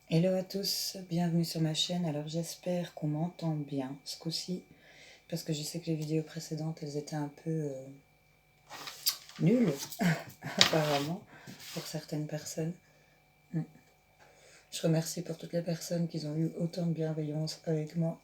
Hello à tous, bienvenue sur ma chaîne. Alors j'espère qu'on m'entend bien ce coup-ci, parce que je sais que les vidéos précédentes elles étaient un peu nulles apparemment pour certaines personnes. Je remercie pour toutes les personnes qui ont eu autant de bienveillance avec moi,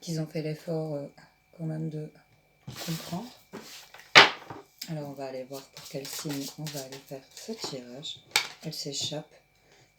qui ont fait l'effort quand même de comprendre. Alors on va aller voir pour quel signe on va aller faire ce tirage. Elle s'échappe,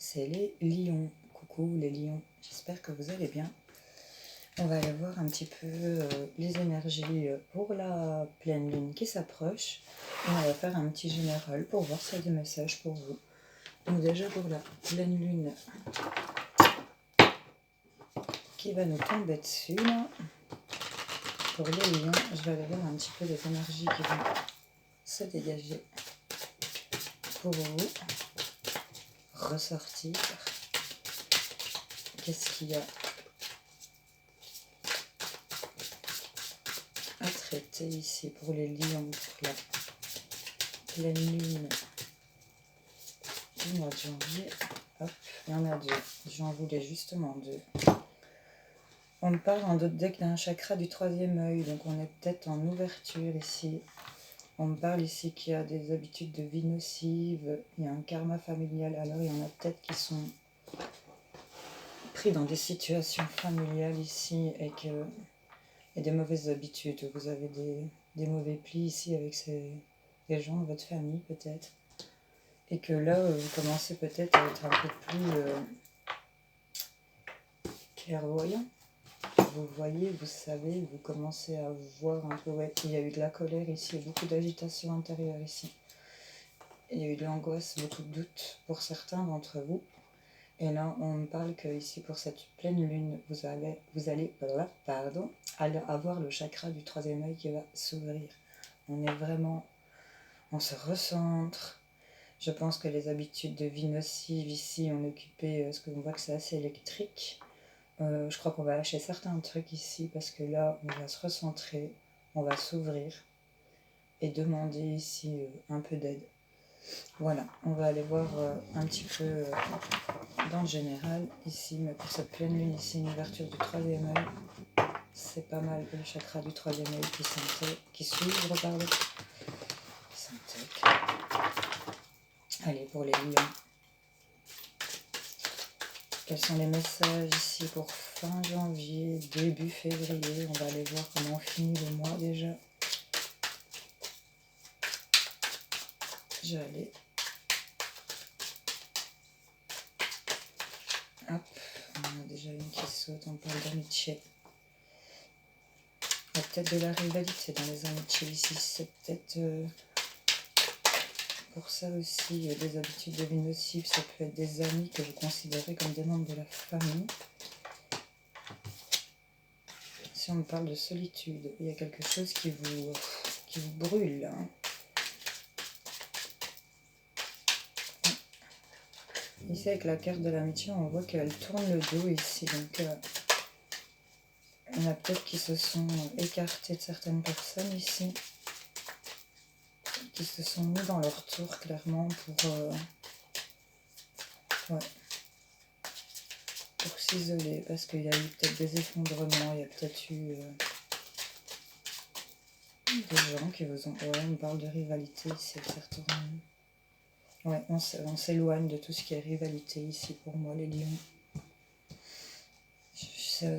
c'est les lions. Coucou les lions, j'espère que vous allez bien. On va aller voir un petit peu les énergies pour la pleine lune qui s'approche. Et on va faire un petit général pour voir s'il y a des messages pour vous. Donc déjà pour la pleine lune qui va nous tomber dessus là. Pour les lions, je vais aller voir un petit peu les énergies qui vont se dégager pour vous. Ressortir. Qu'est-ce qu'il y a à traiter ici pour les lions, pour la pleine lune du mois de janvier. Hop, il y en a deux. J'en voulais justement deux. On me parle en deck d'un chakra du troisième œil, donc on est peut-être en ouverture ici. On me parle ici qu'il y a des habitudes de vie nocives, il y a un karma familial. Alors il y en a peut-être qui sont pris dans des situations familiales ici et qu'il y a des mauvaises habitudes. Vous avez des mauvais plis ici avec des gens de votre famille peut-être. Et que là, vous commencez peut-être à être un peu plus clairvoyant. Vous voyez, vous savez, vous commencez à voir un peu, ouais, il y a eu de la colère ici, il y a beaucoup d'agitation intérieure ici. Il y a eu de l'angoisse, beaucoup de doutes pour certains d'entre vous. Et là, on me parle que ici, pour cette pleine lune, vous allez avoir le chakra du troisième œil qui va s'ouvrir. On est vraiment, on se recentre. Je pense que les habitudes de vie nocives ici, on est occupé, parce qu'on voit que c'est assez électrique. Je crois qu'on va lâcher certains trucs ici parce que là, on va se recentrer, on va s'ouvrir et demander ici un peu d'aide. Voilà, on va aller voir un petit peu dans le général ici, mais pour cette pleine lune ici, une ouverture du troisième œil. C'est pas mal le chakra du troisième œil qui s'ouvre, pardon. Allez, pour les lions. Quels sont les messages ici pour fin janvier, début février? On va aller voir comment on finit le mois déjà. Je vais aller. Hop, on a déjà une qui saute, on parle d'amitié. Il y a peut-être de la rivalité dans les amitiés ici, c'est peut-être pour ça aussi, des habitudes de vie nocives, ça peut être des amis que vous considérez comme des membres de la famille. Si on me parle de solitude, il y a quelque chose qui vous brûle. Hein. Ici, avec la carte de l'amitié, on voit qu'elle tourne le dos ici. Donc, il y en a peut-être qui se sont écartés de certaines personnes ici. Qui se sont mis dans leur tour, clairement, pour s'isoler. Parce qu'il y a eu peut-être des effondrements, il y a peut-être eu des gens qui vous ont... Ouais, on parle de rivalité ici, certains... Ouais, on s'éloigne de tout ce qui est rivalité ici pour moi, les lions.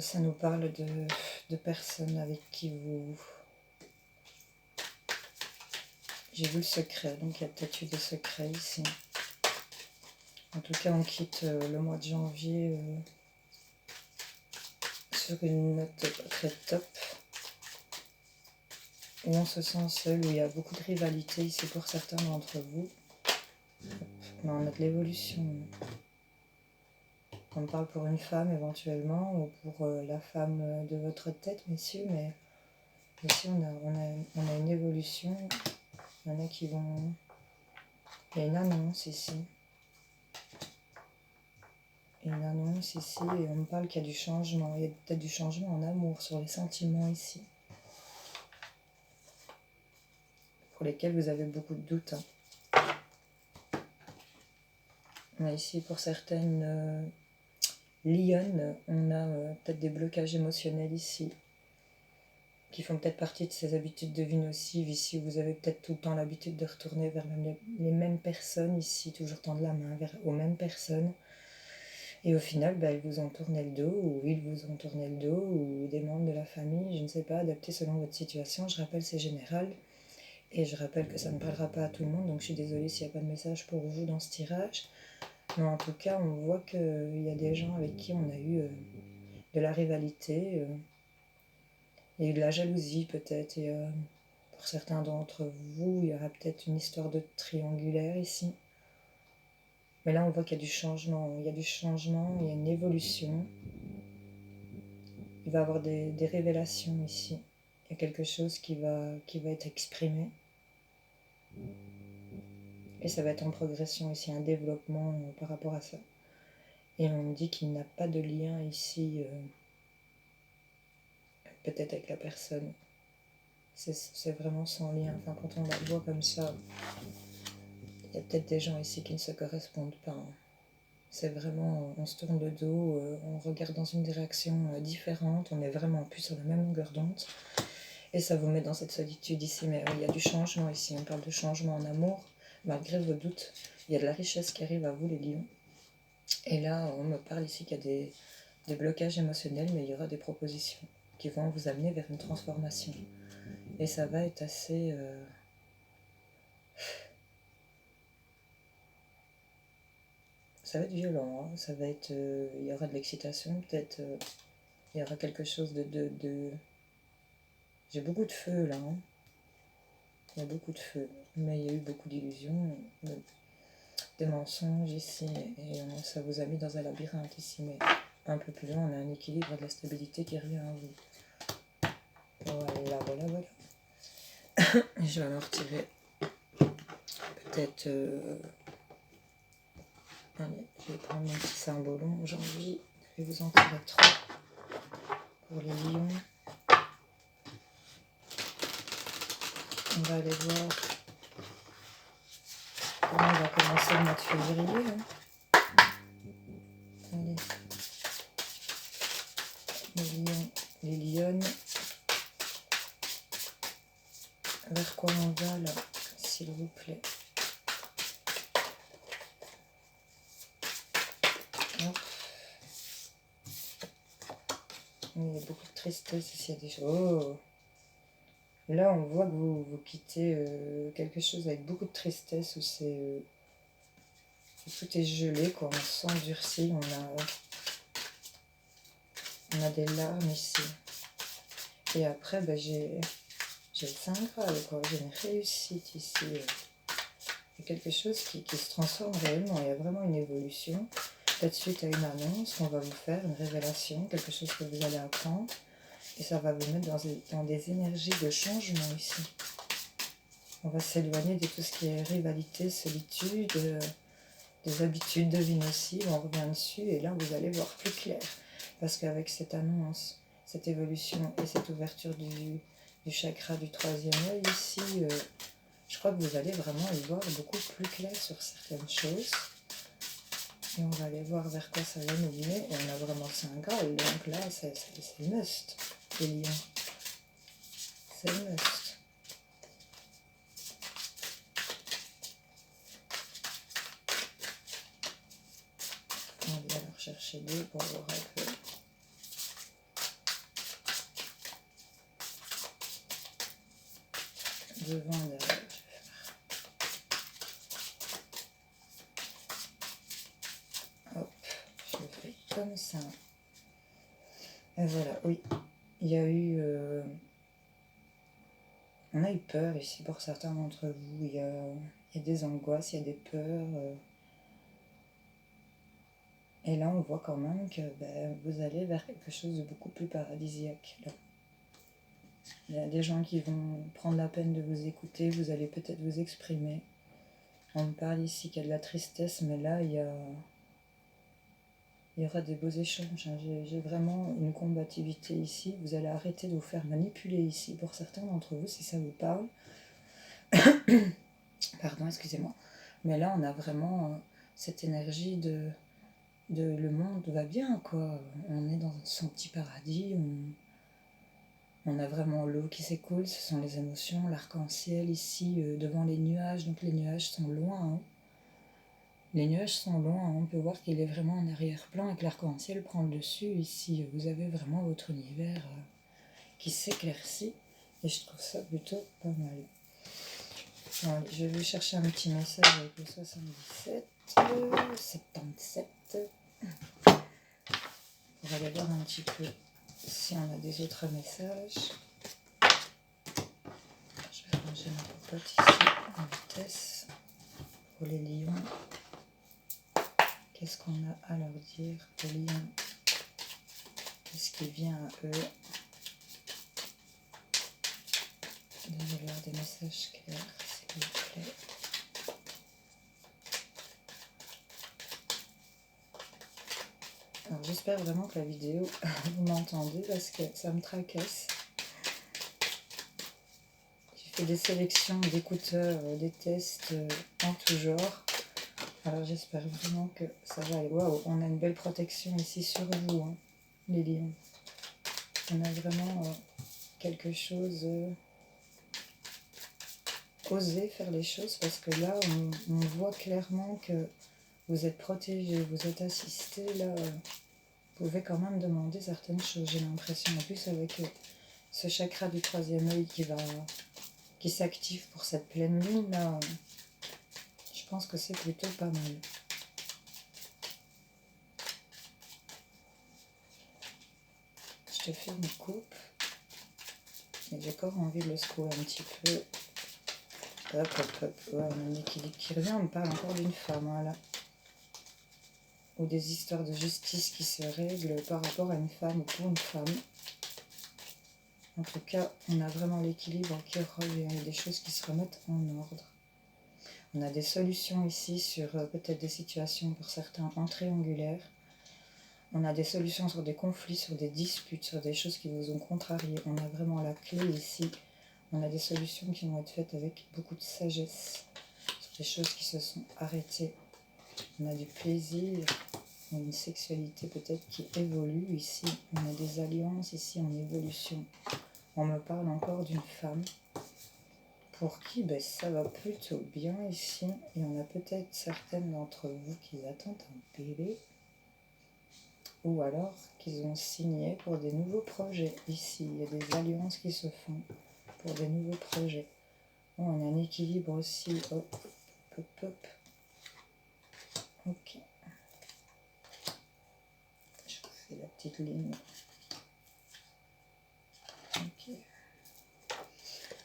Ça nous parle de personnes avec qui vous... J'ai vu le secret, donc il y a peut-être eu des secrets ici. En tout cas, on quitte le mois de janvier sur une note très top. Où on se sent seul, où il y a beaucoup de rivalité ici pour certains d'entre vous. Mais on a de l'évolution. On parle pour une femme éventuellement, ou pour la femme de votre tête, messieurs, mais ici on a une évolution. Il y en a qui vont... Il y a une annonce ici. Une annonce ici, et on me parle qu'il y a du changement. Il y a peut-être du changement en amour, sur les sentiments ici. Pour lesquels vous avez beaucoup de doutes. Hein. Mais ici, pour certaines lionnes, on a peut-être des blocages émotionnels ici, qui font peut-être partie de ces habitudes de vie nocives. Ici, vous avez peut-être tout le temps l'habitude de retourner vers les mêmes personnes, ici, toujours tendre la main aux mêmes personnes. Et au final, elles vous ont tourné le dos, ou ils vous ont tourné le dos, ou des membres de la famille, je ne sais pas, adapté selon votre situation. Je rappelle, c'est général. Et je rappelle que ça ne parlera pas à tout le monde, donc je suis désolée s'il n'y a pas de message pour vous dans ce tirage. Mais en tout cas, on voit qu'il y a des gens avec qui on a eu de la rivalité, il y a eu de la jalousie peut-être, et pour certains d'entre vous, il y aura peut-être une histoire de triangulaire ici. Mais là, on voit qu'il y a du changement, il y a une évolution. Il va y avoir des révélations ici. Il y a quelque chose qui va être exprimé. Et ça va être en progression ici, un développement par rapport à ça. Et on me dit qu'il n'a pas de lien ici, peut-être avec la personne. C'est vraiment sans lien. Enfin, quand on la voit comme ça, il y a peut-être des gens ici qui ne se correspondent pas. C'est vraiment, on se tourne le dos, on regarde dans une direction différente, on est vraiment plus sur la même longueur d'onde. Et ça vous met dans cette solitude ici. Mais il y a du changement ici. On parle de changement en amour, malgré vos doutes. Il y a de la richesse qui arrive à vous, les lions. Et là, on me parle ici qu'il y a des blocages émotionnels, mais il y aura des propositions qui vont vous amener vers une transformation. Et ça va être assez... ça va être violent, hein. Ça va être... il y aura de l'excitation, peut-être... il y aura quelque chose de... J'ai beaucoup de feu, là. Hein. Il y a beaucoup de feu. Mais il y a eu beaucoup d'illusions, des mensonges ici. Et ça vous a mis dans un labyrinthe ici. Mais un peu plus loin, on a un équilibre, de la stabilité qui revient à vous. Voilà. Je vais me retirer peut-être... allez, je vais prendre mon petit symbolon aujourd'hui. Je vais vous en tirer 3 pour les lions. On va aller voir comment on va commencer le mois de février. Hein. Allez. Les lions, les lionnes. Vers quoi on va là, s'il vous plaît. Hop. Il y a beaucoup de tristesse ici, il y a des choses. Oh. Là, on voit que vous quittez quelque chose avec beaucoup de tristesse, où c'est tout est gelé, quoi. On s'endurcit, on a des larmes ici. Et après, j'ai le Saint Graal, quoi. J'ai une réussite ici. Il y a quelque chose qui se transforme réellement. Il y a vraiment une évolution. Peut-être suite à une annonce qu'on va vous faire, une révélation, quelque chose que vous allez apprendre. Et ça va vous mettre dans des énergies de changement ici. On va s'éloigner de tout ce qui est rivalité, solitude, des habitudes de vie nocives. On revient dessus et là, vous allez voir plus clair. Parce qu'avec cette annonce, cette évolution et cette ouverture du chakra du 3e œil ici, je crois que vous allez vraiment y voir beaucoup plus clair sur certaines choses. Et on va aller voir vers quoi ça va nous mener. Et on a vraiment le Saint Graal. Donc là, c'est must, les lions. C'est must. On va aller chercher 2 pour l'oracle. Devant, derrière, je vais faire. Hop, je le fais comme ça. Et voilà, oui. Il y a eu... on a eu peur ici pour certains d'entre vous. Il y a des angoisses, il y a des peurs. Et là, on voit quand même que vous allez vers quelque chose de beaucoup plus paradisiaque. Là. Il y a des gens qui vont prendre la peine de vous écouter, vous allez peut-être vous exprimer. On me parle ici qu'il y a de la tristesse, mais là, il y aura des beaux échanges. Hein. J'ai vraiment une combativité ici. Vous allez arrêter de vous faire manipuler ici. Pour certains d'entre vous, si ça vous parle. Pardon, excusez-moi. Mais là, on a vraiment cette énergie de le monde va bien, quoi. On est dans son petit paradis, on a vraiment l'eau qui s'écoule, ce sont les émotions, l'arc-en-ciel ici devant les nuages, donc les nuages sont loin. Hein. Les nuages sont loin, hein. On peut voir qu'il est vraiment en arrière-plan et que l'arc-en-ciel prend le dessus. Ici, vous avez vraiment votre univers qui s'éclaircit et je trouve ça plutôt pas mal. Bon, allez, je vais chercher un petit message avec le 77, 77. On va aller voir un petit peu si on a des autres messages. Je vais ranger ma popote ici en vitesse pour les lions. Qu'est-ce qu'on a à leur dire aux lions? Qu'est-ce qui vient à eux? Donnez-leur des messages clairs, s'il vous plaît. Alors j'espère vraiment que la vidéo, vous m'entendez parce que ça me tracasse. J'ai fait des sélections d'écouteurs, des tests en tout genre. Alors j'espère vraiment que ça va aller. Waouh, on a une belle protection ici sur vous, hein, les lions. On a vraiment quelque chose... oser faire les choses parce que là, on voit clairement que vous êtes protégé, vous êtes assisté. Là, vous pouvez quand même demander certaines choses, j'ai l'impression. En plus, avec ce chakra du 3e œil qui s'active pour cette pleine lune, là, je pense que c'est plutôt pas mal. Je te fais une coupe. Et j'ai encore envie de le secouer un petit peu. Hop, hop, hop. Ouais, on a un équilibre qui revient. On me parle encore d'une femme, voilà. Ou des histoires de justice qui se règlent par rapport à une femme ou pour une femme. En tout cas, on a vraiment l'équilibre qui revient. Il y a des choses qui se remettent en ordre. On a des solutions ici sur peut-être des situations pour certains en triangulaire. On a des solutions sur des conflits, sur des disputes, sur des choses qui vous ont contrarié. On a vraiment la clé ici. On a des solutions qui vont être faites avec beaucoup de sagesse. Sur des choses qui se sont arrêtées. On a du plaisir. On a une sexualité peut-être qui évolue ici. On a des alliances ici en évolution. On me parle encore d'une femme pour qui ça va plutôt bien ici. Et on a peut-être certaines d'entre vous qui attendent un bébé. Ou alors qu'ils ont signé pour des nouveaux projets ici. Il y a des alliances qui se font pour des nouveaux projets. Bon, on a un équilibre aussi. Hop, hop, hop. Ok. Je vous fais la petite ligne. Ok.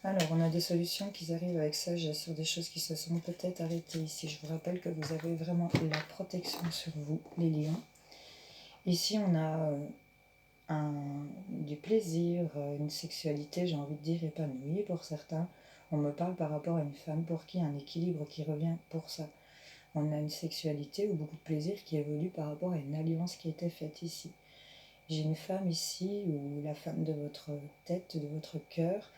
Alors, on a des solutions qui arrivent avec sagesse sur des choses qui se sont peut-être arrêtées ici. Je vous rappelle que vous avez vraiment la protection sur vous, les lions. Ici, on a du plaisir, une sexualité, j'ai envie de dire, épanouie pour certains. On me parle par rapport à une femme pour qui un équilibre qui revient pour ça. On a une sexualité ou beaucoup de plaisir qui évolue par rapport à une alliance qui a été faite ici. J'ai une femme ici, ou la femme de votre tête, de votre cœur,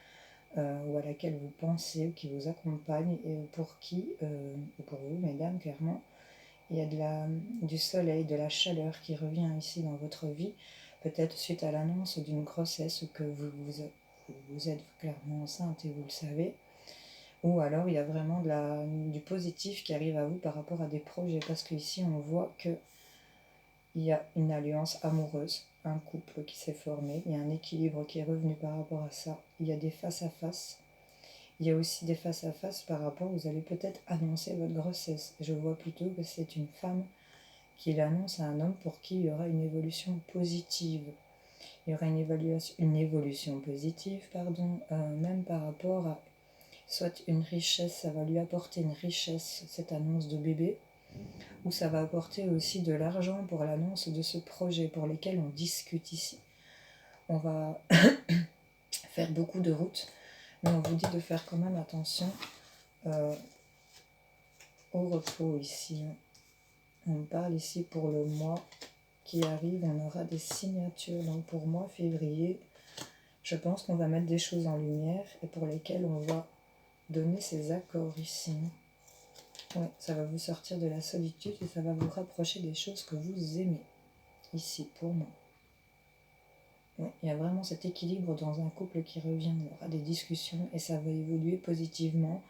ou à laquelle vous pensez, ou qui vous accompagne, et pour qui, ou pour vous, mesdames, clairement, il y a du soleil, de la chaleur qui revient ici dans votre vie, peut-être suite à l'annonce d'une grossesse, ou que vous êtes clairement enceinte et vous le savez, ou alors il y a vraiment du positif qui arrive à vous par rapport à des projets, parce qu'ici on voit qu'il y a une alliance amoureuse, un couple qui s'est formé, il y a un équilibre qui est revenu par rapport à ça, il y a des face-à-face. Il y a aussi des face-à-face par rapport, vous allez peut-être annoncer votre grossesse. Je vois plutôt que c'est une femme qui l'annonce à un homme pour qui il y aura une évolution positive. Il y aura une évolution positive, même par rapport à soit une richesse, ça va lui apporter une richesse, cette annonce de bébé, ou ça va apporter aussi de l'argent pour l'annonce de ce projet pour lequel on discute ici. On va faire beaucoup de routes, mais on vous dit de faire quand même attention au repos ici. On parle ici pour le mois qui arrive, on aura des signatures. Donc pour moi, février, je pense qu'on va mettre des choses en lumière et pour lesquelles on va donner ces accords ici. Ouais, ça va vous sortir de la solitude et ça va vous rapprocher des choses que vous aimez. Ici, pour moi. Ouais, il y a vraiment cet équilibre dans un couple qui revient. Il y aura des discussions et ça va évoluer positivement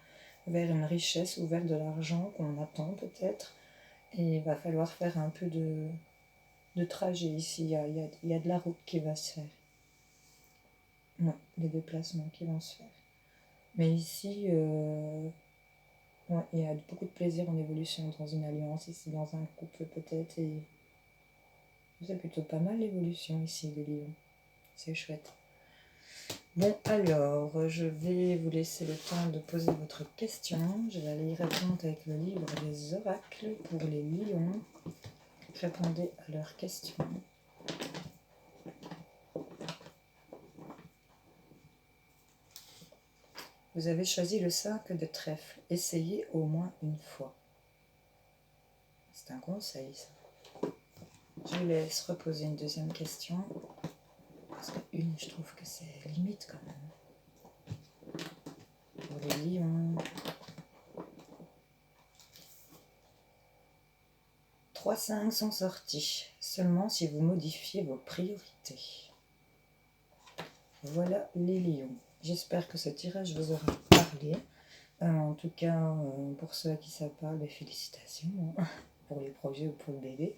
vers une richesse ou vers de l'argent qu'on attend peut-être. Et il va falloir faire un peu de trajet ici. Il y a de la route qui va se faire. Ouais, des déplacements qui vont se faire. Mais ici, ouais, il y a beaucoup de plaisir en évolution dans une alliance, ici dans un couple peut-être. Et c'est plutôt pas mal l'évolution ici, les lions. C'est chouette. Bon, alors, je vais vous laisser le temps de poser votre question. Je vais aller y répondre avec le livre des oracles pour les lions. Répondez à leurs questions. Vous avez choisi le 5 de trèfle. Essayez au moins une fois. C'est un conseil, ça. Je vous laisse reposer une deuxième question. Parce qu'une, je trouve que c'est limite quand même. Pour les lions. 3-5 sont sortis. Seulement si vous modifiez vos priorités. Voilà les lions. J'espère que ce tirage vous aura parlé. En tout cas, pour ceux à qui ça parle, félicitations pour les projets ou pour le bébé.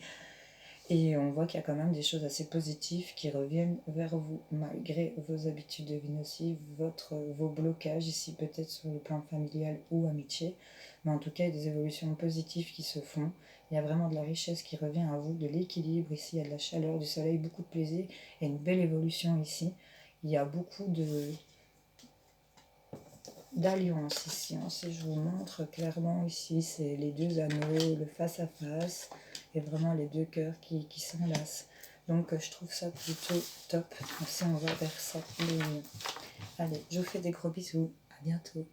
Et on voit qu'il y a quand même des choses assez positives qui reviennent vers vous, malgré vos habitudes de vie nocives, vos blocages ici peut-être sur le plan familial ou amitié. Mais en tout cas, il y a des évolutions positives qui se font. Il y a vraiment de la richesse qui revient à vous, de l'équilibre ici, il y a de la chaleur, du soleil, beaucoup de plaisir et une belle évolution ici. Il y a beaucoup d'alliance ici. Si je vous montre clairement ici, c'est les deux anneaux, le face-à-face et vraiment les deux cœurs qui s'enlacent. Donc je trouve ça plutôt top. Si on va vers ça. Allez, je vous fais des gros bisous. À bientôt.